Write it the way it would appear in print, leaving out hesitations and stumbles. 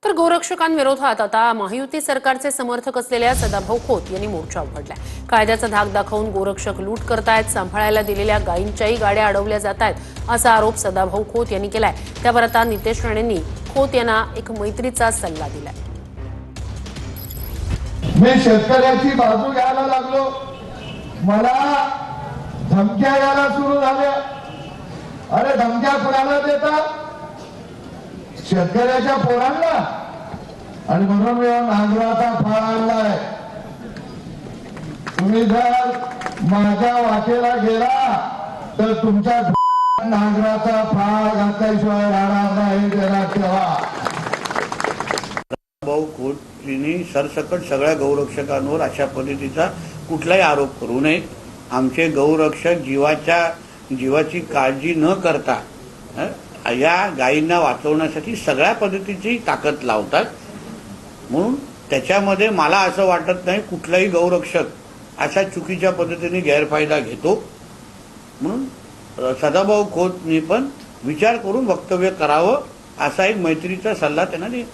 तर गोरक्षकांविरोधात आता महायुती सरकारचे समर्थक असलेल्या सदाभाऊ खोत यांनी मोर्चा उघडलाय। कायद्याचा धाक दाखवून गोरक्षक लूट करतायत, सांभाळायला दिलेल्या गायींच्याही गाड्या अडवल्या जात आहेत असा आरोप सदाभाऊ खोत यांनी केलाय। त्यावर आता नितेश राणेंनी खोत यांना एक मैत्रीचा सल्ला दिलाय। मी शेतकऱ्याची बाजू घ्यायला लागलो, मला धमक्या यायला सुरू झाल्या। अरे धमक्या कोणाला देतात? शेतकऱ्याच्या पोरांना। आणि म्हणून मी नांगराचा फाळ आणलाय। तुम्ही जर माझ्या वाटेला गेला तर तुमच्या नांगराचा फाळ घातल्याशिवाय राहणार नाही, त्याला ठेवा। भाऊ खोत यांनी सरसकट सगळ्या गौरक्षकांवर अशा पद्धतीचा कुठलाही आरोप करू नये। आमचे गौरक्षक जीवाची काळजी न करता या गायींना वाचवण्यासाठी सगळ्या पद्धतीची ताकद लावतात। म्हणून त्याच्यामध्ये मला असं वाटत नाही कुठलाही गौरक्षक अशा चुकीच्या पद्धतीने गैरफायदा घेतो। म्हणून सदाभाऊ खोतनी पण विचार करून वक्तव्य करावं असा एक मैत्रीचा सल्ला त्यांना दिला।